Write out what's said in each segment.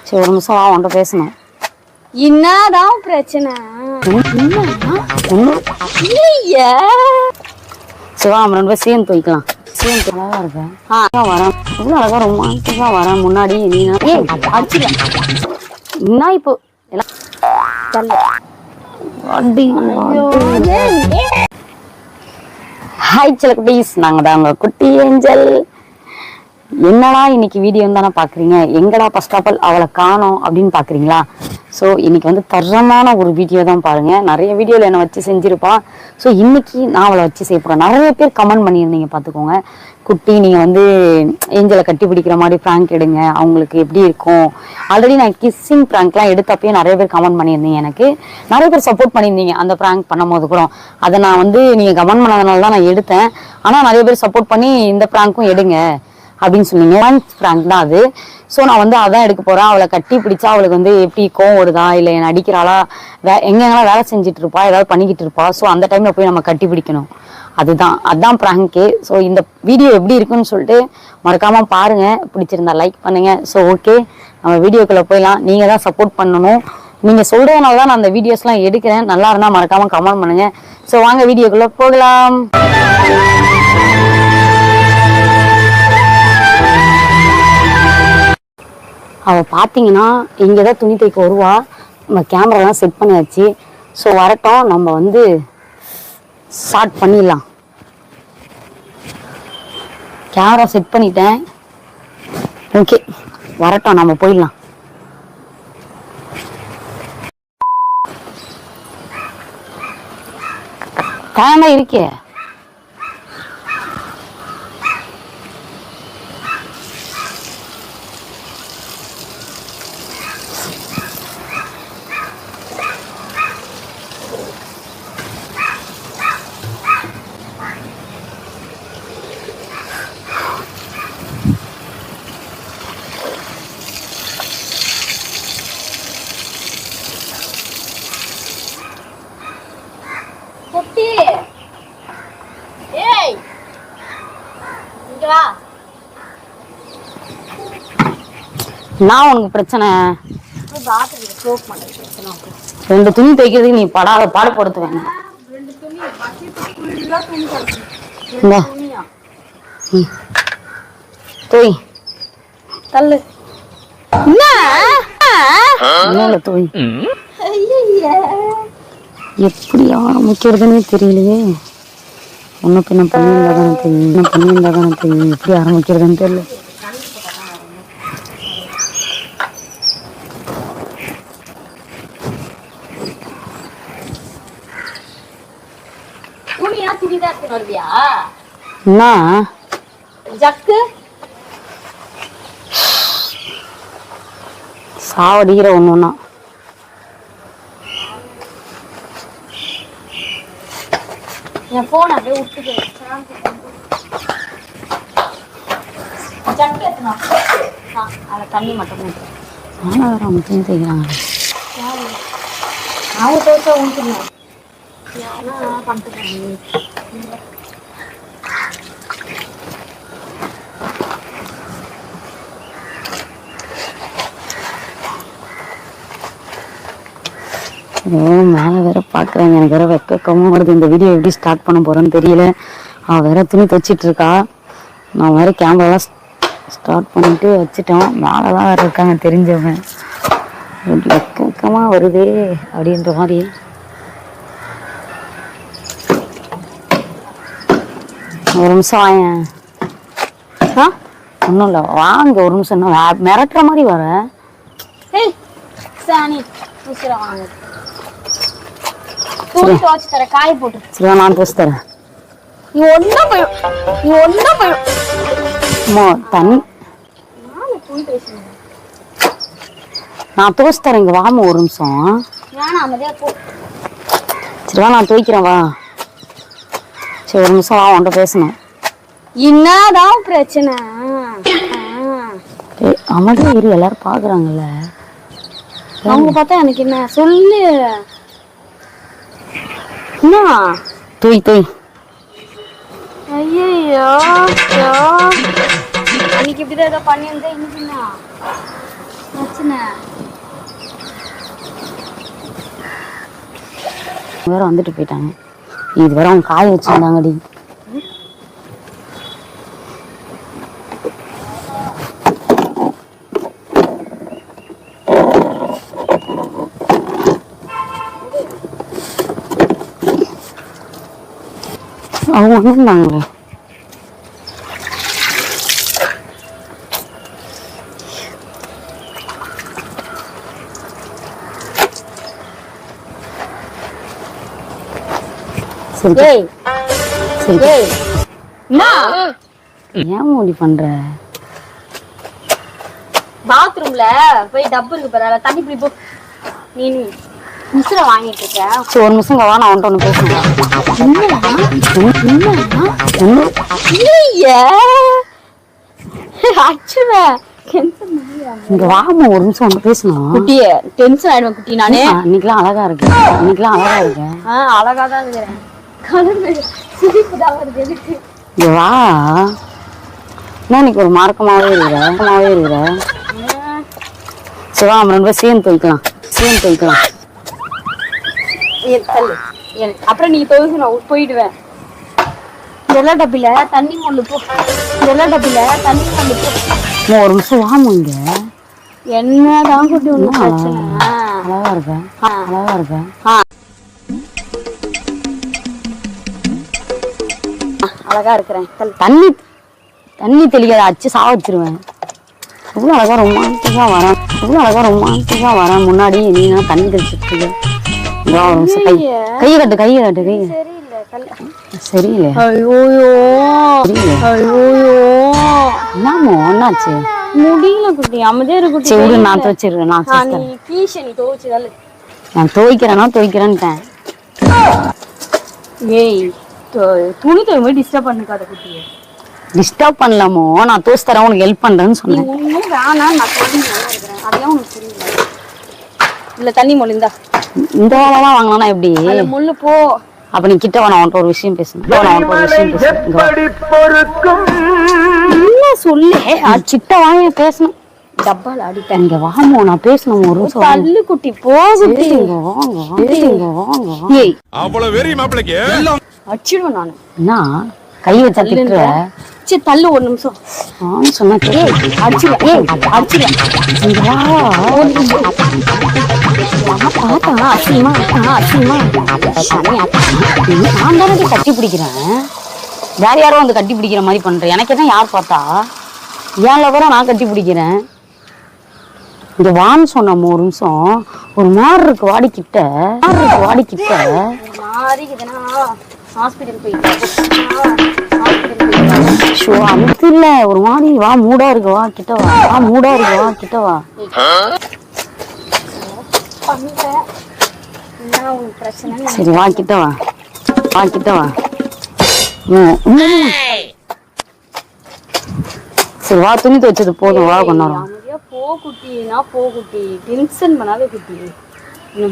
சரி ஒரு நிமிஷம் அவன்கிட்ட பேசணும். என்னதான் பிரச்சனை? சிவா நம்ம 2 பேரும் சேர்ந்து போய்க்கலாம். சேர்ந்து அழகா இருக்கேன் வரேன். இவ்வளோ அழகா ரொமான்டிக்கா வரேன். முன்னாடி நீ அடிச்சுல என்ன இப்போ எல்லாம் ஹாய் சில குட்டீஸ், நாங்க தான் உங்க குட்டி ஏஞ்சல். என்னடா இன்னைக்கு வீடியோ தானே பாக்குறீங்க, எங்கடா ஃபர்ஸ்ட் ஆஃப் ஆல் அவளை காணோம் அப்படின்னு பாக்குறீங்களா? ஸோ இன்னைக்கு வந்து தரமான ஒரு வீடியோ தான் பாருங்க. நிறைய வீடியோவில் என்னை வச்சு செஞ்சிருப்பா. ஸோ இன்னைக்கு நான் அவளை வச்சு செய்யப்படுறேன். நிறைய பேர் கமெண்ட் பண்ணியிருந்தீங்க பார்த்துக்கோங்க. குட்டி நீங்கள் வந்து ஏஞ்சலை கட்டி பிடிக்கிற மாதிரி ப்ராங்க் எடுங்க, அவங்களுக்கு எப்படி இருக்கும். ஆல்ரெடி நான் கிஸ்ஸிங் ப்ராங்க்லாம் எடுத்தப்பயே நிறைய பேர் கமெண்ட் பண்ணியிருந்தீங்க. எனக்கு நிறைய பேர் சப்போர்ட் பண்ணியிருந்தீங்க அந்த ப்ராங்க் பண்ணும் போது கூட. அதை நான் வந்து நீங்கள் கமெண்ட் பண்ணதுனால தான் நான் எடுத்தேன். ஆனால் நிறைய பேர் சப்போர்ட் பண்ணி இந்த ப்ராங்க்கும் எடுங்க அப்படின்னு சொன்னீங்க. ப்ராங்க் தான் அது. ஸோ நான் வந்து அதான் எடுக்க போறேன். அவளை கட்டி பிடிச்சா அவளுக்கு வந்து எப்படி கோவம் வருதா, இல்லை என்ன அடிக்கிறாளா, எங்கெங்கெல்லாம் வேலை செஞ்சுட்டு இருப்பா, ஏதாவது பண்ணிக்கிட்டு இருப்பா. ஸோ அந்த டைம்ல போய் நம்ம கட்டி பிடிக்கணும். அதான் ப்ராங்கே. ஸோ இந்த வீடியோ எப்படி இருக்குன்னு சொல்லிட்டு மறக்காம பாருங்க. பிடிச்சிருந்தா லைக் பண்ணுங்க. ஸோ ஓகே, நம்ம வீடியோக்குள்ள போயிடலாம். நீங்க தான் சப்போர்ட் பண்ணணும். நீங்க சொல்றதுனால தான் நான் அந்த வீடியோஸ்லாம் எடுக்கிறேன். நல்லா இருந்தா மறக்காம கமெண்ட் பண்ணுங்க. ஸோ வாங்க வீடியோக்குள்ள போகலாம். அவள் பார்த்தீங்கன்னா இங்கே தான் துணி தைக்க வருவா. நம்ம கேமராலாம் செட் பண்ணியாச்சு. ஸோ வரட்டும், நம்ம வந்து ஸ்டார்ட் பண்ணிடலாம். கேமரா செட் பண்ணிட்டேன். ஓகே வரட்டும், நம்ம போயிடலாம். கேமரா இருக்கே. நான் உனக்கு பிரச்சனை 2 துணி தைக்கிறதுக்கு நீ படாத பாடுபடுத்துவேன். தோய் தள்ளு தோய். எப்படி ஆரம்பிக்கிறதுன்னு தெரியலையே. ஒன்னும் பின்ன பண்ணியிருந்தாதானே தெரியும். எப்படி ஆரம்பிக்கிறதுன்னு தெரியல. சாவடிக்கிற ஒண்ணுன்னா என் போன் அப்படியே விட்டுட்டு தண்ணி மட்டும் மட்டும் செய்கிறாங்க. அவங்க தோசை ஊற்றுங்க பண்ணிட்டு மேலே வேற பார்க்குறாங்க. எனக்கு வேற வெக்கமாக வருது. இந்த வீடியோ எப்படி ஸ்டார்ட் பண்ண போறேன்னு தெரியல. அவள் வேற துணி தைச்சிட்டு இருக்கா. நான் வேற கேமராலாம் ஸ்டார்ட் பண்ணிட்டு வச்சுட்டோம். மேலெலாம் வேற இருக்காங்க தெரிஞ்சவங்க. வெக்கமாக வருதே அப்படின்ற மாதிரி. ஒரு நிமிஷம் வாயேன். ஒன்றும் இல்லை வாங்க ஒரு நிமிஷம். என்ன மிரட்டுற மாதிரி வர காய போட்டு சரி நான் தோசை தரேன். தண்ணி நான் தோசை தரேன். இங்க வாம ஒரு நிமிஷம். சரிவா நான் துவைக்கிறேன் வா. சரி ஒரு நிமிஷம் வா, உன்கிட்ட பேசணும். என்னதான் பிரச்சனை? அமைதியா இரு, எல்லாரும் பாக்குறாங்கல்ல. அவங்க பார்த்தா எனக்கு என்ன சொல்லு. என்ன தூய் தூய். ஐயோ இதை ஏதோ பண்ணியிருந்தா இன்னைக்குன்னா பிரச்சனை. வேற வந்துட்டு போயிட்டாங்க. இது வேற அவங்க காய வச்சிருந்தாங்கடி. அவங்க வந்திருந்தாங்களே. சரி ஏய் சரி ஏய் என்ன ஏன் மூடி பண்ற? பாத்ரூம்ல போய் டப்பு இருக்கு பாரு, தண்ணி பிடி போ. நீ மிஸ்ர வாங்கிட்டு இருக்க. சரி ஒரு நிமிஷம் வா, நான் அவன்கிட்ட ஒன்று பேசுறேன். இங்க வாமா, ஒரு நிமிஷம் வந்து பேசணும். குட்டியே டென்ஷன் ஆயிடுவேன் குட்டி. நானே இன்னைக்கெல்லாம் அழகா இருக்கேன், இன்னைக்கெல்லாம் அழகா இருக்கேன். அழகா தான் இருக்கிறேன். சிரிப்பு தான் வருது எனக்கு. இங்க வா. என்ன இன்னைக்கு ஒரு மார்க்கமாவே இருக்கிற. சரி வா, நம்ம ரெண்டு பேரும் சேர்ந்து துவைக்கலாம். அப்புறம் நீ துவைச்சு நான் போயிடுவேன். ஜெல்லா டப்பில தண்ணி மொண்டு போ. ஒரு நிமிஷம் வாமா. இங்க என்னதான் குட்டி ஒண்ணு பிரச்சனை. அழகா இருக்கேன். அழகா இருக்கிறேன். தண்ணி தெளிக்காத, அச்சு சாவ வச்சிருவேன். இவ்வளவு அழகா ரொமான்டிக்கா வரேன். முன்னாடி நீ தண்ணி தெளிச்சுட்டு இருக்க. ஒரு நிமிஷம் கையை கட்டு. சரியில்லை. என்னமோ என்னாச்சு? முடியல குட்டி, அமைதியா இருக்கு குட்டி. சரி நான் துவைச்சிடுறேன். நான் துவைக்கிறேன்ட்டேன். ஏய் துணி துவை டிஸ்டர்ப் பண்ணிக்காத குட்டி. டிஸ்டர்ப் பண்ணலாமோ? நான் தோசை தரேன், உனக்கு ஹெல்ப் பண்றேன்னு சொன்னேன். ஒண்ணும் வேணாம், நான் தண்ணி நல்லா இருக்கிறேன். அதெல்லாம் உனக்கு புரியல. இல்ல தண்ணி மொழிந்தா இந்த வேலைலாம் வாங்கினா எப்படி? முள்ளு போ. அப்ப நீ கிட்ட வா, நான் உன்கிட்ட ஒரு விஷயம் பேசணும். என்ன சொல்லு? கிட்ட வாங்க பேசணும். டப்பால அடிப்பேன். இங்க வாமோ, நான் பேசணும். ஒரு நிமிஷம் தள்ளு குட்டி போகுது. ஏய் அவ்வளவு வெறி மாப்பிளைக்கு அடிச்சிடுவேன் நானு. என்ன கை வச்சா திட்டுற? சரி தள்ளு ஒரு நிமிஷம். சொன்னா அடிச்சிடுவேன். நான் தானே கட்டி பிடிக்கிறேன். வேற யாரோ வந்து கட்டி பிடிக்கிற மாதிரி பண்றேன். எனக்கு என்ன யார் பார்த்தா? ஏன் லவரை நான் கட்டி பிடிக்கிறேன். இங்க வான்னு சொன்னோம். ஒரு நிமிஷம். ஒரு மாதிரி இருக்கு வாடிக்கிட்ட. அது இல்ல, ஒரு மாதிரி வா, மூடா இருக்கு, வா கிட்ட வா. சரி வா கிட்ட வா. சரி வா, துணி துவைச்சது போதும், வா கொஞ்ச நேரம். போ குட்டி, டென்ஷன் பண்ணாத குட்டி.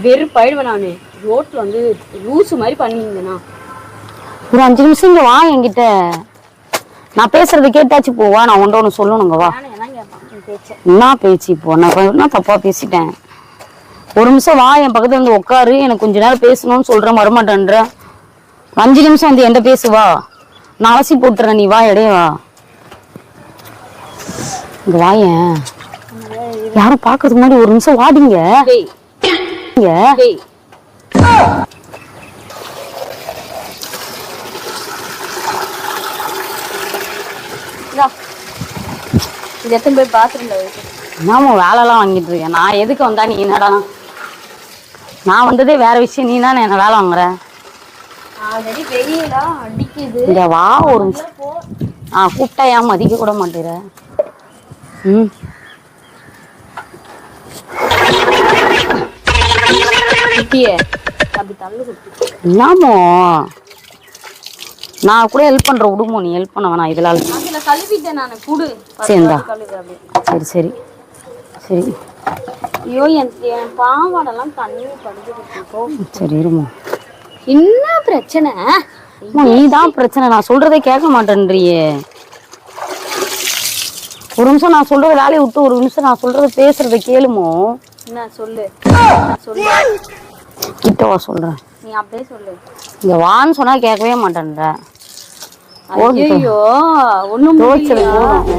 வெறுப்பாயிடுவேன் நானு. ரோட்ல வந்து லூசு மாதிரி பண்ணுவீங்கண்ணா. ஒரு 5 நிமிஷம் இங்க வா என்கிட்ட. நான் பேசுறது கேட்டாச்சு போவா. நான் ஒன்று சொல்லணுங்க வா. என்ன பேச்சு இப்போ? நான் என்ன தப்பா பேசிட்டேன்? ஒரு நிமிஷம் வா, என் பக்கத்துல வந்து உட்காரு. எனக்கு கொஞ்ச நேரம் பேசணும்னு சொல்றேன், வரமாட்டேன்ற. 5 நிமிஷம் வந்து என்கிட்ட பேசுவா. நான் அலசி போட்டுறேன், நீ வா, இடையே வா. இங்க வாயேன். யாரும் பாக்கிறதுக்கு முன்னாடி ஒரு நிமிஷம் வாடிங்க. நாம வேலைலாம் வாங்கிட்டு இருக்கேன். நான் எதுக்கு வந்தா நீ என்னடா? நான் வந்ததே வேற விஷயம். நீ தானே என்ன வேலை வாங்குற? இங்க வா ஒரு நிமிஷம். கூப்பிட்டா ஏன் மதிக்க கூட மாட்டேற? என்னமோ நான் கூட ஹெல்ப் பண்ற. விடுமோ, நீ ஹெல்ப் பண்ண வேணாம். இதெல்லாம் சரிந்தா. சரி ஐயோ என் பாவாடெல்லாம் தண்ணி படுது. சரி இருமோ. என்ன பிரச்சனை? நீ தான் பிரச்சனை. நான் சொல்றதே கேட்க மாட்டேன்றியே. ஒரு நிமிஷம் நான் சொல்ற வேலையை விட்டு ஒரு நிமிஷம் நான் சொல்றத பேசுறத கேளுமோ. என்ன சொல்லு சொல்லு. கிட்டவா சொல்றேன். நீ அப்படியே சொல்லு. இங்க வான்னு சொன்னா கேட்கவே மாட்டேன்ற. ஐயோ ஒண்ணும்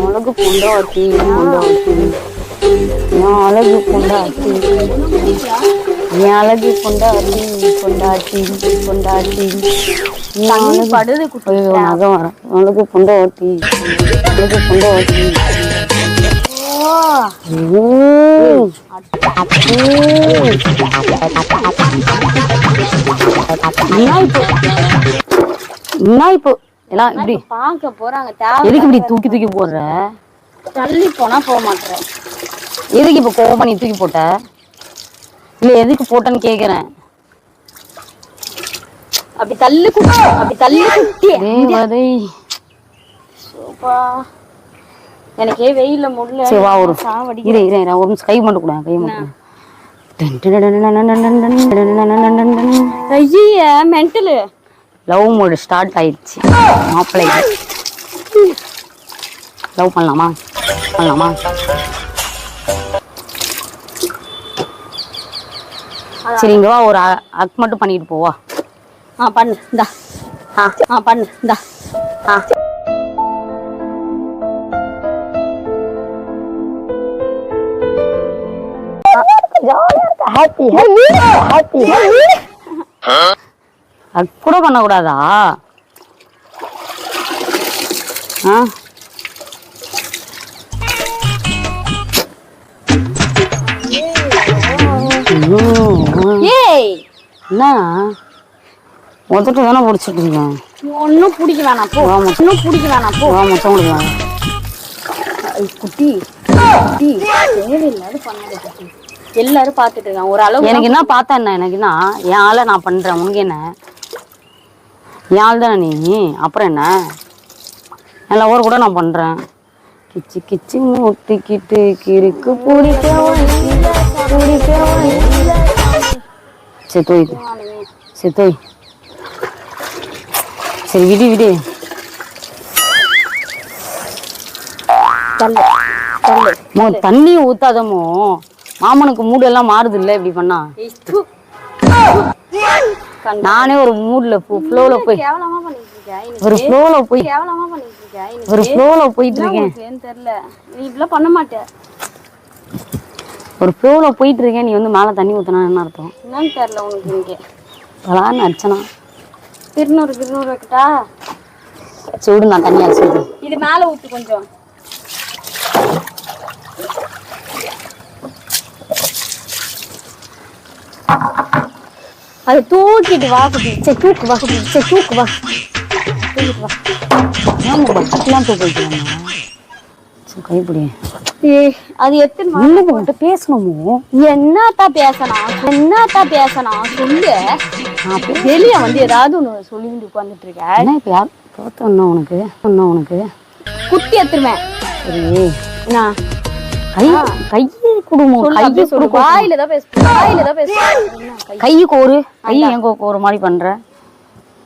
அழகு பொண்டாட்டி என் அழகு பொண்டாட்டி என் அழகு பொண்டாட்டி பொண்டாட்டி பொண்டாட்டி படுது குட்டி. நகம் வர அழகு பொண்டாட்டி அழகு பொண்டாட்டி. என்ன இப்போ எல்லாம் இப்படி பாக்க போறாங்க. எதுக்கு இப்படி தூக்கி தூக்கி போடுற? தள்ளி போனா போக மாட்டேன். எதுக்கு இப்ப கோவம் பண்ணி தூக்கி போட்ட? இல்ல எதுக்கு போட்டேன்னு கேக்குறேன். அப்படி தள்ளு குட்டி, அப்படி தள்ளு குட்டி. தேவதை சோபா எனக்கே வெயில்ல முடியல. சரி வா ஒரு இரு இரு இரு ஒரு நிமிஷம் கை மட்டும் கூட கை மட்டும். ஐய மென்டலு. லவ் மோடு ஸ்டார்ட் ஆயிடுச்சு. மாப்பிள்ளைக்கு லவ் பண்ணலாமா பண்ணலாமா? சரி இங்க வா ஒரு அக் மட்டும் பண்ணிட்டு போவா. பண்ணு இந்தா. பண்ணு இந்தா. அது கூட பண்ணக்கூடாதா? என்ன மொத்தட்டு தானே பிடிச்சிட்டு இருக்கேன். ஒன்னும் பிடிக்க வேணாம் போ. ஒன்னும் பிடிக்க வேணாம் போ. மொத்தம் கொடுக்கலாம் குட்டி. குட்டி தேவையில்லாத பண்ணாத குட்டி. எல்லாரும் பாத்துட்டு இருக்காங்க. ஒரு அளவு எனக்கு என்ன பார்த்தா என்ன? எனக்கு என்ன என் ஆளை நான் பண்றேன். உனக்கு என்ன? என் ஆள் தானே நீ. அப்புறம் என்ன? என் லவர் கூட நான் பண்றேன். கிச்சு கிச்சு மூட்டிக்கிட்டு கிறுக்கு பிடிக்க செத்தோய் செத்தோய். சரி விடு விடு. தண்ணி ஊத்தாதமோ. மாமனுக்கு மூடு எல்லாம் மாறுது இல்ல இப்படி பண்ணா. நானே ஒரு மூட்ல ஃப்ளோல போய் ஒரு ஃப்ளோல போய் ஒரு ஃப்ளோல போயிட்டு இருக்கேன். தெரியல நீ இப்படிலாம் பண்ண மாட்டே. ஒரு ஃப்ளோல போயிட்டு இருக்கேன். நீ வந்து மேல தண்ணி ஊத்தினா என்ன அர்த்தம்? என்னன்னு தெரியல உனக்கு. இங்கே பலான்னு அடிச்சனா திருநூறு வைக்கட்டா? சூடு நான் தண்ணி அடிச்சு இது மேல ஊத்து கொஞ்சம். அது தூக்கிட்டு வா குட்டி. சரி தூக்கு வா குட்டி. சரி தூக்கு வா. தூக்கிட்டு வா. பக்கெட்லாம் தூக்க வைக்கிறாங்க. சரி கைப்பிடி. அது எத்தனை பேசணுமோ? என்னத்தா பேசணும் சொல்லு. வெளிய வந்து ஏதாவது ஒண்ணு சொல்லிட்டு உட்காந்துட்டு இருக்க. என்ன இப்ப யார் தோத்தோன்னா உனக்கு உனக்கு குட்டி எத்துருவேன். சரி என்ன கையை குடுமோ? கையை சொல்லு. வாயிலதான் பேசுறேன். கையை கோரு. கையை என் கோரு மாதிரி பண்ற.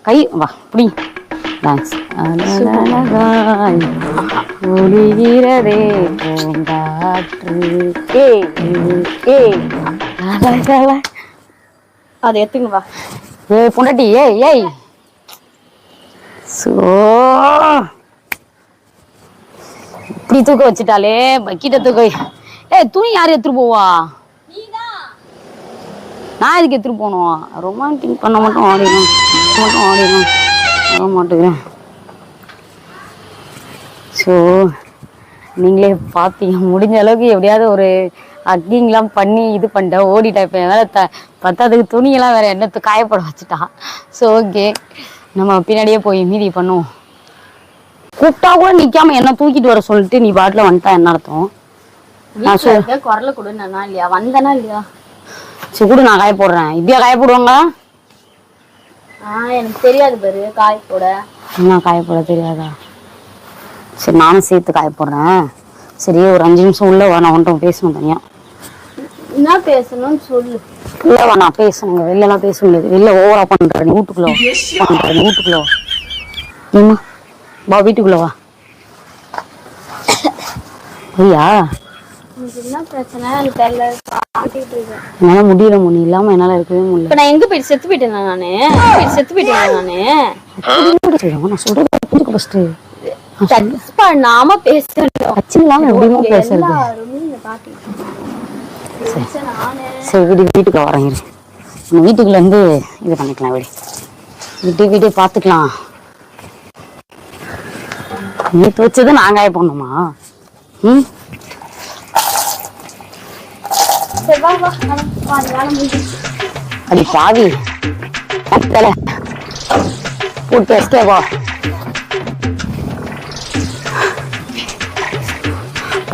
கை வா புடி. ஒளிகிறதே பூங்காற்று. அதை எடுத்துங்க வா. ஏய் பொண்டாட்டி ஏய் ஏய் சோ இப்படி தூக்க வச்சுட்டாலே பக்கெட்ட தூக்க. ஏய் துணி யாரு எடுத்துட்டு போவா? நான் எதுக்கு எடுத்துட்டு போகணும்? ரொமான்டிக் பண்ண மட்டும் ஆடிடும் ஆக மாட்டேங்கிறேன். ஸோ நீங்களே பார்த்தீங்க. முடிஞ்ச அளவுக்கு எப்படியாவது ஒரு அக்கிங்லாம் பண்ணி இது பண்ணிட்டேன். ஓடிட்டேன். இப்போ வேற பத்தாதுக்கு துணியெல்லாம் வேற எண்ணத்து காயப்பட வச்சுட்டா. ஸோ ஓகே நம்ம பின்னாடியே போய் மீதி பண்ணுவோம். கூப்பிட்டா கூட நிக்காம என்ன தூக்கிட்டு வர சொல்லிட்டு நீ பாட்டில் வந்துட்டா என்ன அர்த்தம்? குரல கொடு. நான் இல்லையா வந்தனா இல்லையா? சரி கூட நான் காய போடுறேன். இப்படியா காய போடுவாங்க? எனக்கு தெரியாது பாரு காய போட. என்ன காய போட தெரியாதா? சரி நானும் சேர்த்து காய போடுறேன். சரி ஒரு 5 நிமிஷம் உள்ள வா. நான் ஒன்றும் பேசணும் தனியா. என்ன பேசணும்னு சொல்லு. இல்லை வா நான் பேசணுங்க. வெளிலலாம் பேச முடியாது. வெளில ஓவரா பண்றேன். நீ வீட்டுக்குள்ள ஏமா வா வீட்டுக்குள்ள வா. ஐயா என்ன பிரச்சனை எனக்கு தெரியல. காட்டிட்டு இருக்கேன். என்னால முடியல முனி இல்லாம என்னால இருக்கவே முடியல. இப்ப நான் எங்க போயிட்டு செத்து போயிட்டேன் நானு. செத்து போயிட்டேன் நானு. நான் சொல்றது புரிஞ்சுக்க ஃபர்ஸ்ட். டச் பண்ணாம பேசுறேன். டச் இல்லாம எப்படிமா பேசுறது? சரி வீட்டுக்கு வரேன். வீட்டுக்குள்ள இருந்து இது பண்ணிக்கலாம். வீட்டை பாத்துக்கலாம். நேற்று வச்சது நாங்காய போடணுமா? அடி பாவி போட்டு எஸ்கேவா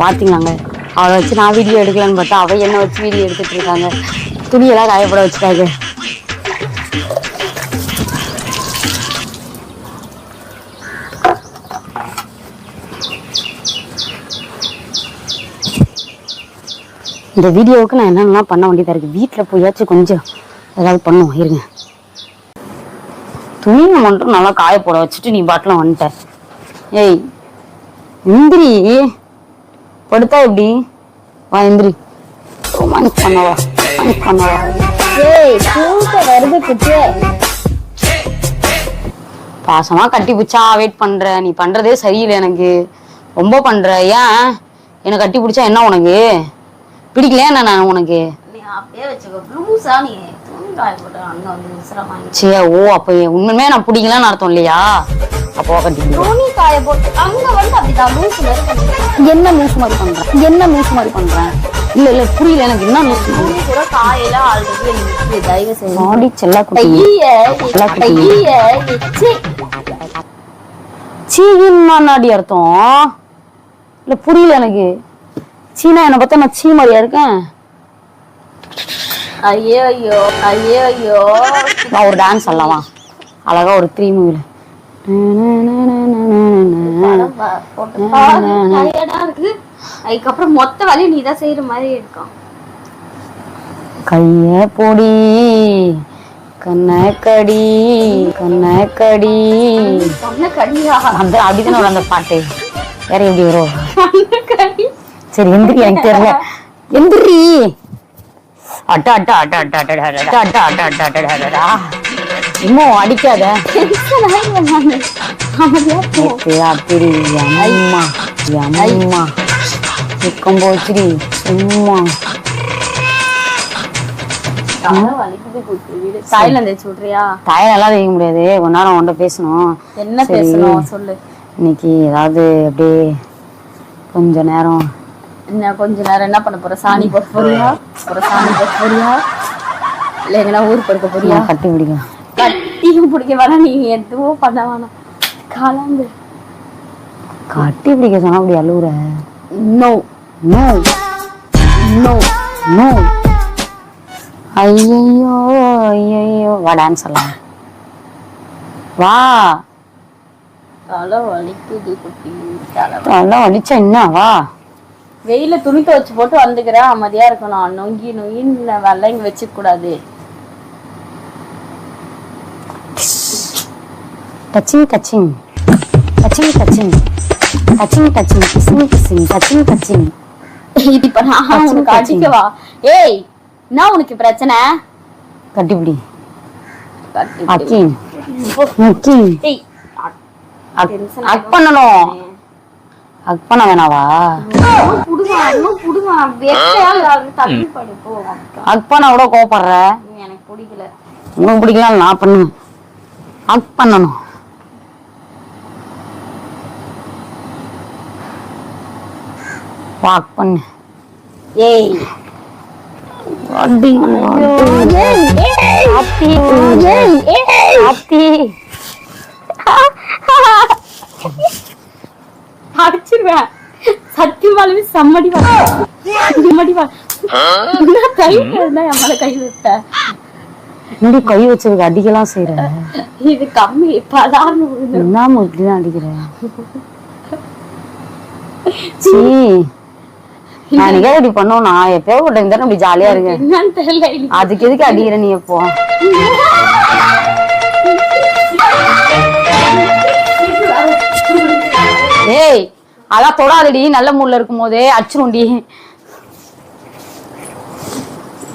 பாத்தீங்களாங்க. அவளை வச்சு நான் வீடியோ எடுக்கலான்னு பார்த்தா அவ என்ன வச்சு வீடியோ எடுத்துட்டு இருக்காங்க. துணியெல்லாம் காயப்பட வச்சுட்டாங்க. இந்த வீடியோவுக்கு நான் என்னென்னலாம் பண்ண வேண்டியதா இருக்கு. வீட்டில் போயாச்சும் கொஞ்சம் ஏதாவது பண்ணுவோம். இருங்க. துணியை மட்டும் நல்லா காய போட வச்சுட்டு நீ பாட்டில் வந்துட்ட. ஏய் எந்திரி. படுத்தா எப்படி? வா எந்திரி. ரொமான்ஸ் பண்ணவா? வருது குட்டியே. பாசமா கட்டி பிடிச்சா வெயிட் பண்ற. நீ பண்றதே சரியில்லை. எனக்கு ரொம்ப பண்ற. ஏன் என்னை கட்டி பிடிச்சா என்ன உனக்கு பிடிக்கலையா? என்ன நான் உனக்கு சே ஓ அப்ப உண்மையுமே நான் பிடிக்கலன்னு அர்த்தம் இல்லையா? அப்போ கட்டி என்ன லூஸ் மாதிரி பண்றேன்? என்ன லூஸ் மாதிரி பண்றேன்? இல்ல இல்ல புரியல எனக்கு. என்ன லூஸ் மாதிரி செல்லா சீனாடி அர்த்தம் இல்ல புரியல எனக்கு. சீனா என்ன பார்த்தா நான் சீ மாதிரியா இருக்கேன்? ஐயோ ஐயோ நான் ஒரு டான்ஸ் ஆடலாம் அழகா ஒரு 3 மூவில. அதுக்கப்புறம் மொத்த வேலையும் நீதான் செய்யற மாதிரி இருக்கும். கைய பொடி கண்ணக்கடி கண்ணக்கடி அந்த அப்படிதானே அந்த பாட்டு. வேற எப்படி வரும்? சரி எந்திரி. எனக்கு தெரியல. எந்திரி. அட்டா அட்டா அட்டா அட்டா அட்டா அட்டா அட்டா அட்டா அட்டா அட்டா அட்டா இன்னும் அடிக்காத. அப்படி அம்மா அம்மா நிற்கும் போச்சுடி சும்மா. தாயில சொல்றியா? தாயெல்லாம் வைக்க முடியாது. கொஞ்ச நேரம் உன்கிட்ட பேசணும். என்ன பேசணும் சொல்லு. இன்னைக்கு ஏதாவது அப்படியே கொஞ்ச நேரம் கொஞ்ச நேரம் என்ன பண்ண போற? சாணி போட போறியா? இல்ல எங்கன்னா ஊர் படுக்க போறியா? கட்டி பிடிக்கும். கட்டியும் பிடிக்க வேணாம். நீ எதுவும் பண்ண வேணாம். காலாந்து கட்டி பிடிக்க சொன்னா அப்படி அழுவுற? No no no no. ஐயோ ஐயோ வா டான்ஸ் எல்லாம் வா. தலை வலிக்குது குட்டி. தலை வலிச்சா என்ன? வா. வெயில துணி துவைச்சு போட்டு வந்துக்கிறேன். அமைதியா இருக்கணும். நொங்கின்னு வெள்ளை இங்க வச்சுக்க கூடாது. Touching touching touching touching touching touching kissing kissing touching touching. இப்ப நான் உனக்கு அடிக்கவா? ஏய் என்ன உனக்கு பிரச்சனை? கட்டிப்பிடி. அக் பண்ணணும். அக் பண்ண வேணாவா? அக் பண்ண கூட கோவப்படுற. எனக்கு பிடிக்கல. உனக்கு பிடிக்கல நான் பண்ணுவேன். அக் பண்ணணும். வாக் பண்ணு. ஏய் அடி அடிச்சிருவேன். சத்தியமாலுமே செம்மடி கை வைப்ப. என்னடி கை வச்சிருக்க? அடிக்கலாம் செய்யற? இது கம்மி. என்ன இப்படிதான் அடிக்கிற? சீ நான் இப்படி பண்ணோம். நான் எப்பயோ போட்டேன் அப்படி ஜாலியா இருக்கேன். அதுக்கு எதுக்கு அடிக்கிற நீ? எப்போ ஏய் அதான் தொடாதடி, நல்ல மூட்ல இருக்கும் போதே அச்சுருண்டி.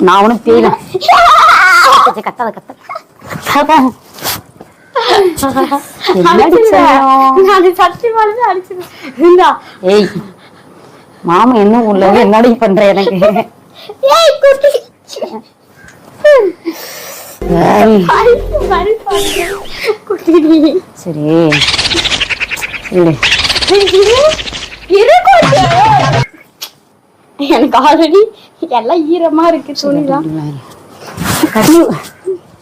நான் ஒன்னும் பேய்ல கத்தாத கத்த ஏய் மாமா என்ன உள்ள என்னடி பண்ற எனக்கு? சரி எனக்கு ஆல்ரெடி எல்லாம் ஈரமா இருக்கு துணிதான்.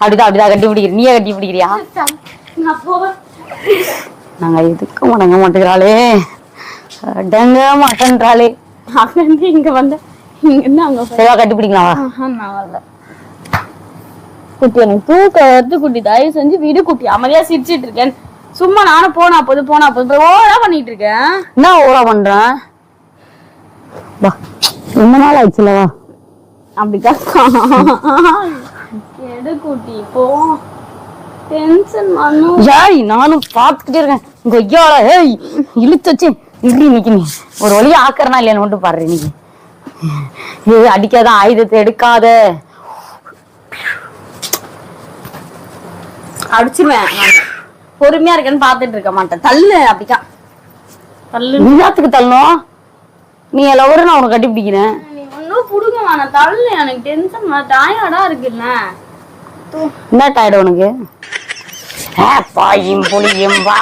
அப்படிதான் கட்டி பிடிக்கிற. நீயே கட்டி பிடிக்கிறியா? நாங்க எதுக்கு முடங்க மாட்டேங்கிறாளே, அடங்க மாட்டேன்றாளே. அங்கிருந்து இங்க வந்த இங்க இருந்து அங்க சரிவா கட்டி பிடிக்கலாம். நான் வரல குட்டி, எனக்கு தூக்க வருது குட்டி. தயவு செஞ்சு வீடு குட்டி, அமைதியா சிரிச்சிட்டு இருக்கேன். சும்மா நானும் போனா போது ஓவரா பண்ணிட்டு இருக்கேன். என்ன ஓவரா பண்றேன்? வா ரொம்ப நாள் ஆயிடுச்சுல, வா. அப்படிதான் எடு குட்டி போ. டென்ஷன் பண்ணும். ஜாய் நானும் பாத்துக்கிட்டே இருக்கேன். இங்க ஐயால ஏய் இழுத்து வச்சு இப்படி நிக்க. நீ ஒரு வழியா ஆக்கறனா இல்லையான்னு மட்டும் பாரு. இன்னைக்கு இது அடிக்காத, ஆயுதத்தை எடுக்காத. அடிச்சிருவேன். பொறுமையா இருக்கேன்னு பாத்துட்டு இருக்க மாட்டேன். தள்ளு அப்படிதான் தள்ளு. நீத்துக்கு தள்ளணும். நீ லவரு, நான் உனக்கு கட்டி பிடிக்கிறேன். நீ ஒன்னும் புடுங்க வேணாம், தள்ளு. எனக்கு டென்ஷன் டயர்டா இருக்குல்ல. என்ன டயர்டு உனக்கு? பாயும் புளியும் வா,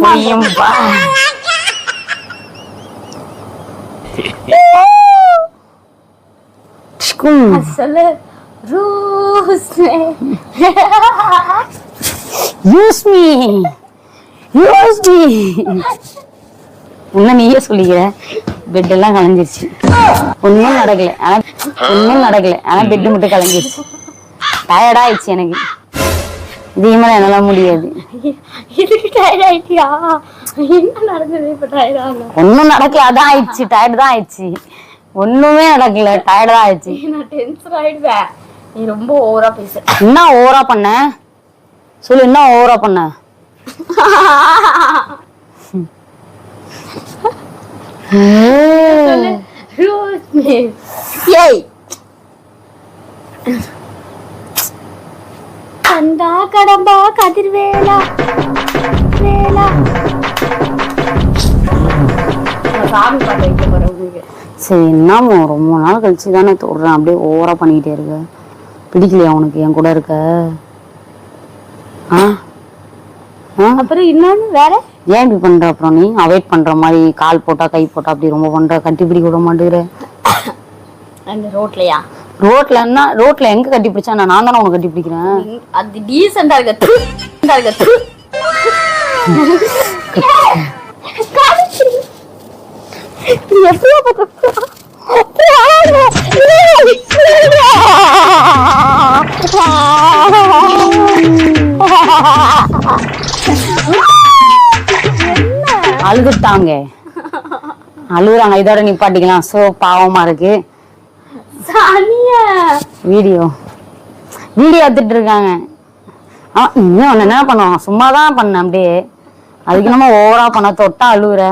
புளியும் வா. சொல்லு உன்ன நீயே சொல்லிக்கிற. பெட் எல்லாம் கலைஞ்சிருச்சு. ஒண்ணும் நடக்கல. ஆனா பெட் மட்டும் கலைஞ்சிருச்சு. டயர்ட் ஆயிடுச்சு எனக்கு. இதே மாதிரி என்னால முடியாது. ஒன்னும் நடக்கல, அதான் ஆயிடுச்சு. டயர்ட் தான் ஆயிடுச்சு. ஒண்ணுமே நடக்கல, டயர்ட் தான் ஆயிடுச்சு. நான் டென்ஷன் ஆயிடுவேன். நீ ரொம்ப ஓவரா பேச. என்ன ஓவரா பண்ண சொல்லு? என்ன ஓவரா பண்ண? ஏய் கண்டா கடம்பா கதிர்வேலா வேலா. சாமி பாட்டு வைக்க போறேன் உங்களுக்கு. சரி என்னமோ ரொம்ப நாள் கழிச்சு தானே தோடுறேன். அப்படியே ஓவரா பண்ணிக்கிட்டே இருக்க. பிடிக்கலையா உனக்கு என் கூட இருக்க? அப்புறம் இன்னொன்னு வேற ஏன் இப்படி பண்ற? அப்புறம் நீ அவாய்ட் பண்ற மாதிரி கால் போட்டா கை போட்டா அப்படி ரொம்ப பண்ற. கட்டி பிடிக்க விட மாட்டேங்கிற. அந்த ரோட்லயா? ரோட்ல எங்க கட்டி பிடிச்சா? நான் தானே உனக்கு கட்டி பிடிக்கிறேன். அது டீசெண்டா இருக்கு. அழுதுட்டாங்க, அழுகுறாங்க. இதோட நிப்பாட்டிக்கலாம். சோ பாவமா இருக்கு. வீடியோ எடுத்துட்டு இருக்காங்க. இன்னும் என்ன பண்ணுவாங்க? சும்மாதான் பண்ண. அப்படியே அதுக்கு நம்ம ஓவரா பண்ண. தொட்டா அழுகுற.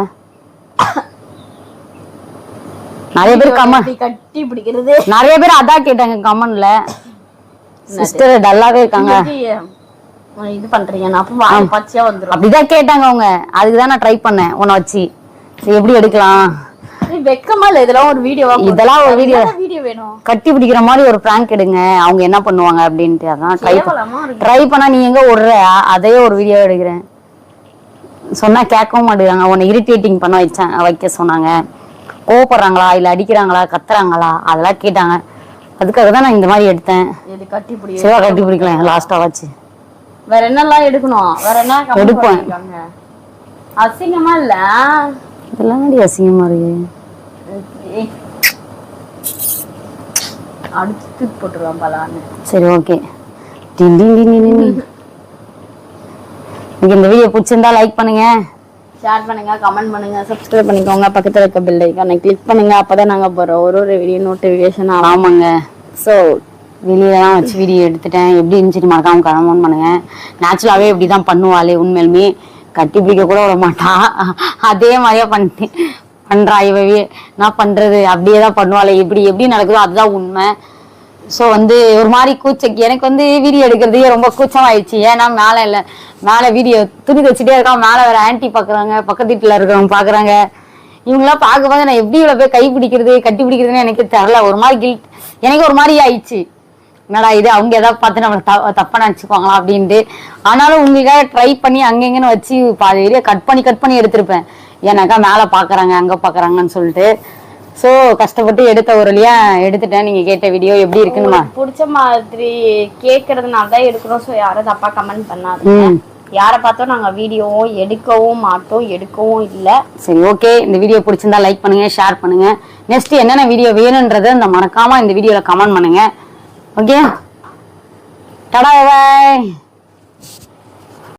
நிறைய பேர் கட்டி பிடிக்கிறது. நிறைய பேர் அதான் கேட்டாங்க கமெண்ட்ல. சிஸ்டர் டல்லாவே இருக்காங்க, இது பண்றீங்க. நான் பச்சையா வந்துரும் அப்படிதான் கேட்டாங்க அவங்க. அதுக்குதான் நான் ட்ரை பண்ணேன் உன்னை வச்சு. எப்படி எடுக்கலாம்? வெக்கமா இல்ல? இதெல்லாம் ஒரு வீடியோ வேணும். கட்டி பிடிக்கிற மாதிரி ஒரு பிராங்க் எடுங்க, அவங்க என்ன பண்ணுவாங்க அப்படின்ட்டு. அதான் ட்ரை பண்ணா நீ எங்க விடுற? அதையே ஒரு வீடியோ எடுக்கிறேன் சொன்னா கேட்கவும் மாட்டேங்கிறாங்க. உன்னை இரிட்டேட்டிங் பண்ண வைக்க சொன்னாங்க. கோவப்படுறாங்களா இல்ல அடிக்கிறாங்களா கத்துறாங்களா அதெல்லாம் கேட்டாங்க. அதுக்காக தான் நான் இந்த மாதிரி எடுத்தேன். சிவா கட்டி பிடிக்கலாம் லாஸ்டா வச்சு. வேற என்னெல்லாம் எடுக்கணும்? வேற என்ன எடுப்பேன்? அசிங்கமா இல்ல? இதெல்லாம் அசிங்கமா இருக்கு. அடுத்து போட்டுருவான் பலான்னு. சரி ஓகே. இந்த வீடியோ பிடிச்சிருந்தா லைக் பண்ணுங்க, ஷேர் பண்ணுங்க, கமெண்ட் பண்ணுங்க, சப்ஸ்கிரைப் பண்ணிக்கோங்க. பக்கத்துல இருக்க பெல் ஐகானை கிளிக் பண்ணுங்க. அப்பதான் நாங்க போறோம் ஒரு வீடியோ நோட்டிபிகேஷன். ஆமாங்க. ஸோ வெளியெல்லாம் வச்சு வீடியோ எடுத்துட்டேன். எப்படி இருந்துச்சு மறக்காம கமெண்ட் பண்ணுங்க. நேச்சுரலாவே இப்படிதான் பண்ணுவாளே உண்மையிலுமே. கட்டி பிடிக்க கூட விட மாட்டா. அதே மாதிரியா பண்றா இவவே. நான் பண்றது அப்படியே தான் பண்ணுவாளே, எப்படி நடக்குதோ அதுதான் உண்மை. ஸோ வந்து ஒரு மாதிரி கூச்சக்கு எனக்கு வந்து வீடியோ எடுக்கிறதுக்கே ரொம்ப கூச்சம் ஆயிடுச்சு. ஏன்னா மேலே வீடியோ துணி வச்சுட்டே இருக்கான், மேலே வேற ஆன்டி பாக்குறாங்க, பக்கத்து வீட்டுல இருக்கிறவங்க பாக்குறாங்க. இவங்களாம் பார்க்கும்போது நான் எப்படி இவ்வளவு போய் கை பிடிக்கிறது கட்டி பிடிக்கிறதுன்னு எனக்கு தெரியல. ஒரு மாதிரி கில்ட், எனக்கு ஒரு மாதிரி ஆயிடுச்சு. என்னடா இது, அவங்க ஏதாவது பார்த்து நம்மளை தப்பா நினச்சிக்குவாங்களா அப்படின்ட்டு. ஆனாலும் உங்களுக்காக ட்ரை பண்ணி அங்கங்கன்னு வச்சு பாதி ஏரியா கட் பண்ணி எடுத்திருப்பேன். ஏன்னாக்கா மேலே பாக்குறாங்க அங்க பாக்குறாங்கன்னு சொல்லிட்டு. ஸோ கஷ்டப்பட்டு எடுத்த ஒரு வழியா எடுத்துட்டேன். நீங்க கேட்ட வீடியோ எப்படி இருக்குன்னு பிடிச்ச மாதிரி கேட்கறதுனால தான் எடுக்கிறோம். ஸோ யாரும் தப்பா கமெண்ட் பண்ணாது. யாரை பார்த்தோம் நாங்க வீடியோவும் எடுக்கவும் மாட்டோம், எடுக்கவும் இல்லை. சரி, ஓகே. இந்த வீடியோ பிடிச்சிருந்தா லைக் பண்ணுங்க, ஷேர் பண்ணுங்க. நெக்ஸ்ட் என்னென்ன வீடியோ வேணும்ன்றதை இந்த மறக்காம இந்த வீடியோல கமெண்ட் பண்ணுங்க. ஓகே, டடா, பாய்.